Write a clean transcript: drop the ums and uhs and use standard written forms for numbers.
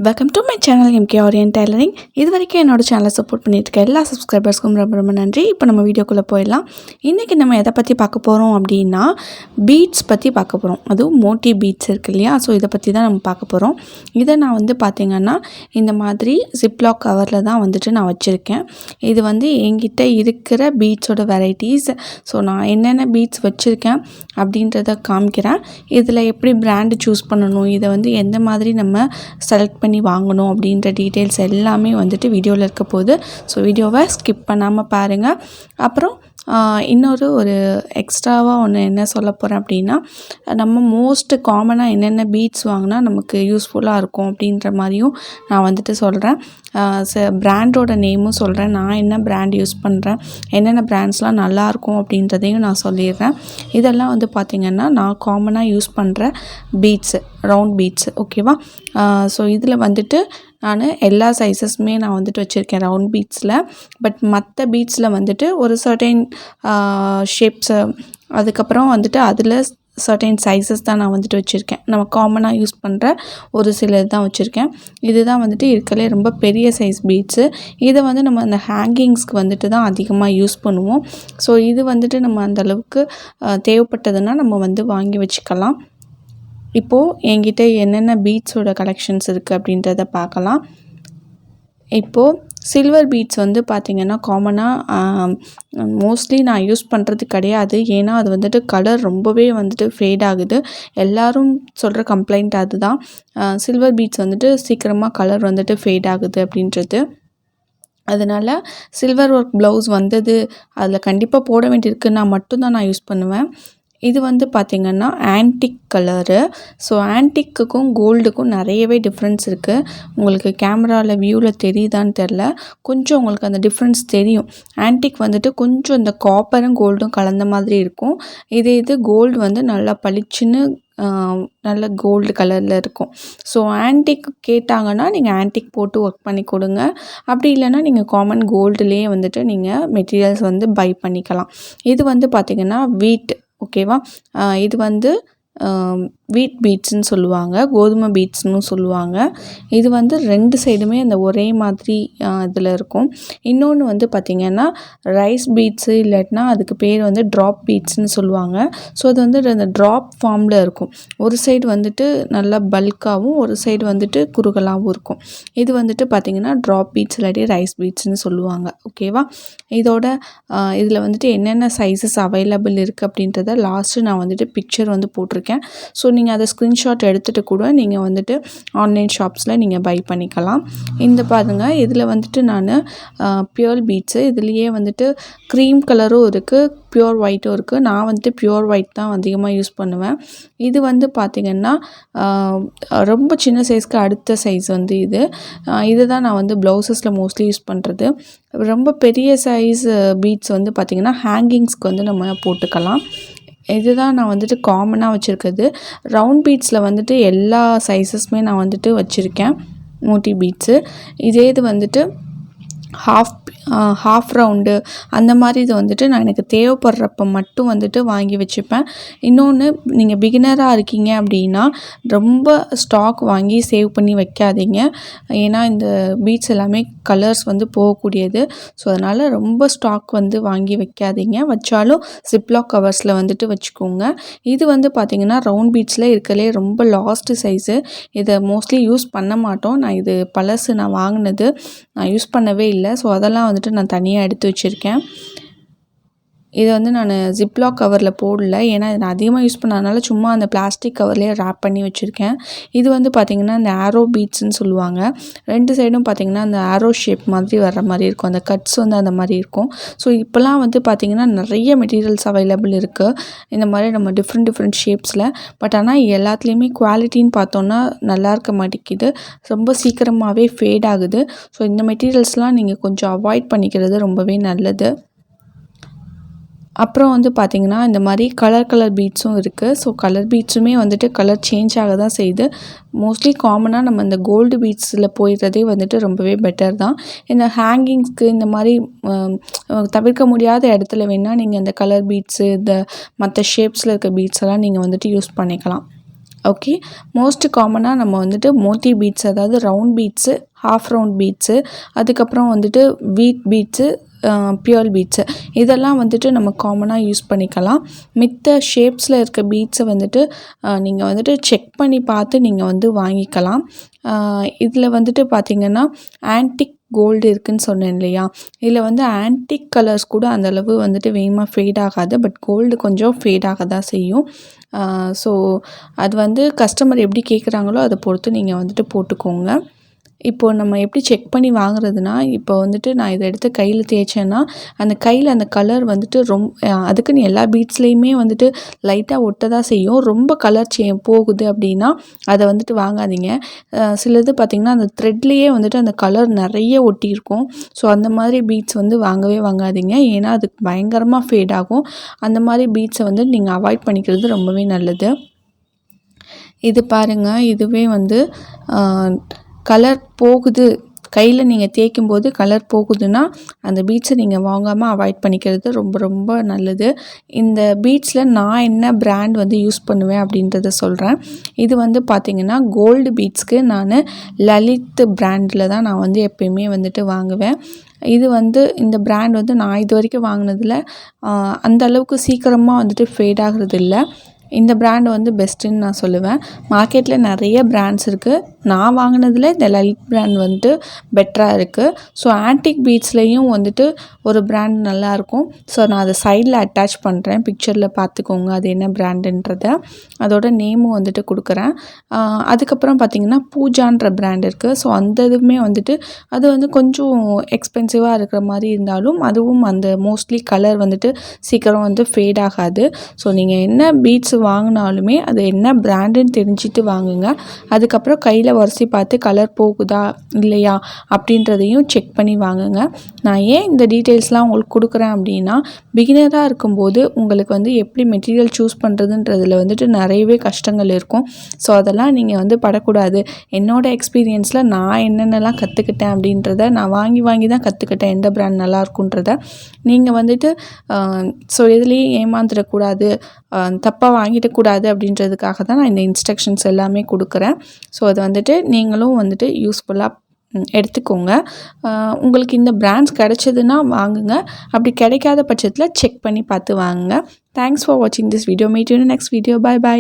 Welcome to my channel Aari Tailoring. இது வரைக்கும் என்னோட சேனலை சப்போர்ட் பண்ணிட்டு இருக்க எல்லா சப்ஸ்கிரைபர்ஸ்க்கும் ரொம்ப ரொம்ப நன்றி. இப்போ நம்ம வீடியோக்குள்ளே போயிடலாம். இன்றைக்கி நம்ம எதை பற்றி பார்க்க போகிறோம் அப்படின்னா பீட்ஸ் பற்றி பார்க்க போகிறோம். அதுவும் மோட்டி பீட்ஸ் இருக்கு இல்லையா, ஸோ இதை பற்றி தான் நம்ம பார்க்க போகிறோம். இதை நான் பார்த்திங்கன்னா இந்த மாதிரி ஜிப்லாக் கவரில் தான் நான் வச்சுருக்கேன். இது என்கிட்ட இருக்கிற பீட்ஸோட வெரைட்டிஸ். ஸோ நான் என்னென்ன பீட்ஸ் வச்சுருக்கேன் அப்படின்றத காமிக்கிறேன். இதில் எப்படி பிராண்டு சூஸ் பண்ணணும், இதை எந்த மாதிரி நம்ம செலக்ட் பண்ணி வாங்கணும் அப்படின்ற டீட்டெயில்ஸ் எல்லாமே வீடியோவில் இருக்க போகுது. ஸோ வீடியோவை ஸ்கிப் பண்ணாமல் பாருங்கள். அப்புறம் ஒரு எக்ஸ்ட்ராவாக ஒன்று என்ன சொல்ல போகிறேன் அப்படின்னா, நம்ம மோஸ்ட் காமனாக என்னென்ன பீட்ஸ் வாங்கினா நமக்கு யூஸ்ஃபுல்லாக இருக்கும் அப்படின்ற மாதிரியும் நான் சொல்கிறேன். பிராண்டோட நேமும் சொல்கிறேன், நான் என்ன பிராண்ட் யூஸ் பண்ணுறேன், என்னென்ன பிராண்ட்ஸ்லாம் நல்லாயிருக்கும் அப்படின்றதையும் நான் சொல்லிடுறேன். இதெல்லாம் பார்த்திங்கன்னா நான் காமனாக யூஸ் பண்ணுற பீட்ஸு, ரவுண்ட் பீட்ஸு. ஓகேவா? ஸோ இதில் நான் எல்லா சைஸஸுமே நான் வச்சுருக்கேன் ரவுண்ட் பீட்ஸில். பட் மற்ற பீட்ஸில் ஒரு சர்டைன் ஷேப்ஸு, அதுக்கப்புறம் அதில் சர்டைன் சைஸஸ் தான் நான் வச்சுருக்கேன். நம்ம காமனாக யூஸ் பண்ணுற ஒரு சில தான் வச்சுருக்கேன். இது தான் இருக்கலே ரொம்ப பெரிய சைஸ் பீட்ஸு. இதை நம்ம அந்த ஹேங்கிங்ஸ்க்கு தான் அதிகமாக யூஸ் பண்ணுவோம். ஸோ இது நம்ம அந்தளவுக்கு தேவைப்பட்டதுன்னா நம்ம வாங்கி வச்சுக்கலாம். இப்போது என்கிட்ட என்னென்ன பீட்ஸோட கலெக்ஷன்ஸ் இருக்குது அப்படின்றத பார்க்கலாம். இப்போது சில்வர் பீட்ஸ் பார்த்திங்கன்னா காமனாக மோஸ்ட்லி நான் யூஸ் பண்ணுறது கிடையாது. ஏன்னா அது கலர் ரொம்பவே ஃபேட் ஆகுது. எல்லோரும் சொல்கிற கம்ப்ளைண்ட் அதுதான். சில்வர் பீட்ஸ் சீக்கிரமாக கலர் ஃபேட் ஆகுது அப்படின்றது. அதனால் சில்வர் ஒர்க் ப்ளவுஸ் அதில் கண்டிப்பாக போட வேண்டியிருக்குன்னா மட்டும்தான் நான் யூஸ் பண்ணுவேன். இது பார்த்திங்கன்னா ஆன்டிக் கலரு. ஸோ ஆன்டிக்குக்கும் கோல்டுக்கும் நிறையவே டிஃப்ரென்ஸ் இருக்குது. உங்களுக்கு கேமராவில் வியூவில் தெரியுதான்னு தெரில, கொஞ்சம் உங்களுக்கு அந்த டிஃப்ரென்ஸ் தெரியும். ஆன்டிக் கொஞ்சம் இந்த காப்பரும் கோல்டும் கலந்த மாதிரி இருக்கும். இது கோல்டு நல்லா பளிச்சுன்னு நல்ல கோல்டு கலரில் இருக்கும். ஸோ ஆன்டிக் கேட்டாங்கன்னா நீங்கள் ஆன்டிக் போட்டு ஒர்க் பண்ணி கொடுங்க. அப்படி இல்லைன்னா நீங்கள் காமன் கோல்டுலேயே நீங்கள் மெட்டீரியல்ஸ் பை பண்ணிக்கலாம். இது பார்த்திங்கன்னா வீட். ஓகேவா? இது வீட் பீட்ஸ்ன்னு சொல்லுவாங்க, கோதுமை பீட்ஸ்னு சொல்லுவாங்க. இது ரெண்டு சைடுமே அந்த ஒரே மாதிரி இதில் இருக்கும். இன்னொன்று பார்த்திங்கன்னா ரைஸ் பீட்ஸு, இல்லாட்டினா அதுக்கு பேர் ட்ராப் பீட்ஸ்னு சொல்லுவாங்க. ஸோ அது அந்த ட்ராப் ஃபார்மில் இருக்கும். ஒரு சைடு நல்லா பல்காகவும், ஒரு சைடு குறுகலாகவும் இருக்கும். இது பார்த்திங்கன்னா ட்ராப் பீட்ஸ் இல்லாட்டி ரைஸ் பீட்ஸ்னு சொல்லுவாங்க. ஓகேவா? இதோட இதில் என்னென்ன சைஸஸ் அவைலபிள் இருக்குது அப்படின்றத லாஸ்ட்டு நான் பிக்சர் போட்டிருக்கேன். ஸோ நீங்கள் அதை ஸ்க்ரீன்ஷாட் எடுத்துகிட்டு கூட நீங்கள் ஆன்லைன் ஷாப்ஸில் நீங்கள் பை பண்ணிக்கலாம். இந்த பாருங்கள், இதில் நான் பியூர் பீட்ஸு, இதுலேயே க்ரீம் கலரும் இருக்குது, பியூர் ஒயிட்டும் இருக்குது. நான் பியூர் ஒயிட் தான் அதிகமாக யூஸ் பண்ணுவேன். இது பார்த்திங்கன்னா ரொம்ப சின்ன சைஸ்க்கு அடுத்த சைஸ் இது தான் நான் ப்ளவுசஸில் மோஸ்ட்லி யூஸ் பண்ணுறது. ரொம்ப பெரிய சைஸ் பீட்ஸ் பார்த்திங்கன்னா ஹேங்கிங்ஸ்க்கு நம்ம போட்டுக்கலாம். இதுதான் நான் காமனாக வச்சுருக்குது. ரவுண்ட் பீட்ஸில் எல்லா சைஸஸுமே நான் வச்சுருக்கேன் மோட்டி பீட்ஸு. இதே இது ஹாஃப் ரவுண்டு அந்த மாதிரி இது நான் எனக்கு தேவைப்படுறப்ப மட்டும் வாங்கி வச்சுப்பேன். இன்னொன்று, நீங்கள் பிகினராக இருக்கீங்க அப்படின்னா ரொம்ப ஸ்டாக் வாங்கி சேவ் பண்ணி வைக்காதீங்க. ஏன்னா இந்த பீட்ஸ் எல்லாமே கலர்ஸ் போகக்கூடியது. ஸோ அதனால் ரொம்ப ஸ்டாக் வாங்கி வைக்காதீங்க. வச்சாலும் ஜிப்லாக் கவர்ஸில் வச்சுக்கோங்க. இது பார்த்திங்கன்னா ரவுண்ட் பீட்ஸில் இருக்கலே ரொம்ப லாஸ்ட்டு சைஸு. இதை மோஸ்ட்லி யூஸ் பண்ண மாட்டோம். நான் இது பழசு, நான் வாங்கினது, நான் யூஸ் பண்ணவே இல்லை. ஸோ அதெல்லாம் நான் தனியாக எடுத்து வச்சுருக்கேன். இதை நான் ஜிப்லாக் கவரில் போடல, ஏன்னா இதை நான் அதிகமாக யூஸ் பண்ணாதனால சும்மா அந்த பிளாஸ்டிக் கவர்லேயே ரேப் பண்ணி வச்சுருக்கேன். இது பார்த்திங்கன்னா இந்த ஆரோ பீட்ஸ்ன்னு சொல்லுவாங்க. ரெண்டு சைடும் பார்த்திங்கன்னா அந்த ஆரோ ஷேப் மாதிரி வர்ற மாதிரி இருக்கும். அந்த கட்ஸ் அந்த மாதிரி இருக்கும். ஸோ இப்போலாம் பார்த்திங்கன்னா நிறைய மெட்டீரியல்ஸ் அவைலபிள் இருக்குது இந்த மாதிரி நம்ம டிஃப்ரெண்ட் ஷேப்ஸில். பட் ஆனால் எல்லாத்துலேயுமே குவாலிட்டின்னு பார்த்தோன்னா நல்லா இருக்க மாட்டேங்குது, ரொம்ப சீக்கிரமாகவே ஃபேட் ஆகுது. ஸோ இந்த மெட்டீரியல்ஸ்லாம் நீங்கள் கொஞ்சம் அவாய்ட் பண்ணிக்கிறது ரொம்பவே நல்லது. அப்புறம் பார்த்திங்கன்னா இந்த மாதிரி கலர் பீட்ஸும் இருக்குது. ஸோ கலர் பீட்ஸுமே கலர் சேஞ்ச் ஆக தான் செய்யுது. மோஸ்ட்லி காமனாக நம்ம இந்த கோல்டு பீட்ஸில் போயிடுறதே ரொம்பவே பெட்டர் தான். இந்த ஹேங்கிங்ஸ்க்கு இந்த மாதிரி தவிர்க்க முடியாத இடத்துல வேணால் நீங்கள் இந்த கலர் பீட்ஸு, இந்த மற்ற ஷேப்ஸில் இருக்க பீட்ஸ் எல்லாம் நீங்கள் யூஸ் பண்ணிக்கலாம். ஓகே. மோஸ்ட் காமனாக நம்ம வந்துட்டு மோத்தி பீட்ஸ், அதாவது round beads, half round beads, அதுக்கப்புறம் வந்துட்டு வீட் பீட்ஸு, பியூர் பீட்ஸு, இதெல்லாம் வந்துட்டு நம்ம காமனாக யூஸ் பண்ணிக்கலாம். மித்த ஷேப்ஸில் இருக்க பீட்ஸை வந்துட்டு நீங்கள் வந்துட்டு செக் பண்ணி பார்த்து நீங்கள் வந்து வாங்கிக்கலாம். இதில் வந்துட்டு பார்த்திங்கன்னா ஆன்டிக் கோல்டு இருக்குதுன்னு சொன்னேன் இல்லையா, இதில் வந்து ஆன்டிக் கலர்ஸ் கூட அந்தளவு வந்துட்டு வேகமாக ஃபேட் ஆகாது. பட் கோல்டு கொஞ்சம் ஃபேட் ஆக தான் செய்யும். ஸோ அது வந்து கஸ்டமர் எப்படி கேட்குறாங்களோ அதை பொறுத்து நீங்கள் வந்துட்டு போட்டுக்கோங்க. இப்போது நம்ம எப்படி செக் பண்ணி வாங்குறதுனா, இப்போ வந்துட்டு நான் இதை எடுத்து கையில் தேய்ச்சேன்னா அந்த கையில் அந்த கலர் வந்துட்டு அதுக்குன்னு எல்லா பீட்ஸ்லேயுமே வந்துட்டு லைட்டாக ஒட்ட தான் செய்யும். ரொம்ப கலர் போகுது அப்படின்னா அதை வந்துட்டு வாங்காதீங்க. சிலது பார்த்திங்கன்னா அந்த த்ரெட்லேயே வந்துட்டு அந்த கலர் நிறைய ஒட்டியிருக்கும். ஸோ அந்த மாதிரி பீட்ஸ் வந்து வாங்கவே வாங்காதீங்க. ஏன்னா அதுக்கு பயங்கரமாக ஃபேட் ஆகும். அந்த மாதிரி பீட்ஸை வந்து நீங்கள் அவாய்ட் பண்ணிக்கிறது ரொம்பவே நல்லது. இது பாருங்கள், இதுவே வந்து கலர் போகுது, கையில் நீங்கள் தேய்க்கும்போது கலர் போகுதுன்னா அந்த பீட்ஸை நீங்கள் வாங்காமல் அவாய்ட் பண்ணிக்கிறது ரொம்ப ரொம்ப நல்லது. இந்த பீட்ஸில் நான் என்ன பிராண்ட் வந்து யூஸ் பண்ணுவேன் அப்படின்றத சொல்கிறேன். இது வந்து பார்த்திங்கன்னா கோல்டு பீட்ஸ்க்கு நான் லலித் பிராண்டில் தான் நான் வந்து எப்பயுமே வந்துட்டு வாங்குவேன். இது வந்து இந்த பிராண்ட் வந்து நான் இது வரைக்கும் வாங்கினதில் அந்த அளவுக்கு சீக்கிரமாக வந்துட்டு ஃபேட் ஆகிறது இல்லை. இந்த பிராண்ட் வந்து பெஸ்ட்டுன்னு நான் சொல்லுவேன். மார்க்கெட்டில் நிறைய பிராண்ட்ஸ் இருக்குது. நான் வாங்கினதில் இந்த லலித் பிராண்ட் வந்துட்டு பெட்டராக இருக்குது. ஸோ ஆன்டிக் பீட்ஸ்லேயும் வந்துட்டு ஒரு பிராண்ட் நல்லாயிருக்கும். ஸோ நான் அதை சைடில் அட்டாச் பண்ணுறேன், பிக்சரில் பார்த்துக்கோங்க அது என்ன பிராண்டுன்றதை. அதோட நேமும் வந்துட்டு கொடுக்குறேன். அதுக்கப்புறம் பார்த்திங்கன்னா பூஜான்ற பிராண்ட் இருக்குது. ஸோ அந்த இதுவுமே வந்துட்டு அது வந்து கொஞ்சம் எக்ஸ்பென்சிவாக இருக்கிற மாதிரி இருந்தாலும் அதுவும் அந்த மோஸ்ட்லி கலர் வந்துட்டு சீக்கிரம் வந்து ஃபேட் ஆகாது. ஸோ நீங்கள் என்ன பீட்ஸ் வாங்கினாலுமே அது என்ன பிராண்டுன்னு தெரிஞ்சுட்டு வாங்குங்க. அதுக்கப்புறம் கையில் உரசி பார்த்து கலர் போகுதா இல்லையா அப்படின்றதையும் செக் பண்ணி வாங்குங்க. நான் ஏன் இந்த டீட்டெயில்ஸ்லாம் உங்களுக்கு கொடுக்குறேன் அப்படின்னா, பிகினராக இருக்கும்போது உங்களுக்கு வந்து எப்படி மெட்டீரியல் சூஸ் பண்ணுறதுன்றதில் வந்துட்டு நிறையவே கஷ்டங்கள் இருக்கும். ஸோ அதெல்லாம் நீங்கள் வந்து படக்கூடாது. என்னோடய எக்ஸ்பீரியன்ஸில் நான் என்னென்னலாம் கற்றுக்கிட்டேன் அப்படின்றத நான் வாங்கி தான் கற்றுக்கிட்டேன், எந்த பிராண்ட் நல்லாயிருக்குன்றத. நீங்கள் வந்துட்டு ஸோ இதுலேயே ஏமாந்துடக்கூடாது, தப்பாக வாங்கிடக்கூடாது அப்படின்றதுக்காக தான் நான் இந்த இன்ஸ்ட்ரக்ஷன்ஸ் எல்லாமே கொடுக்குறேன். ஸோ அதை வந்துட்டு நீங்களும் வந்துட்டு யூஸ்ஃபுல்லாக எடுத்துக்கோங்க. உங்களுக்கு இந்த பிராண்ட்ஸ் கிடைச்சதுன்னா வாங்குங்க. அப்படி கிடைக்காத பட்சத்தில் செக் பண்ணி பார்த்து வாங்குங்க. தேங்க்ஸ் ஃபார் வாட்சிங் this video. Meet you in next video. By.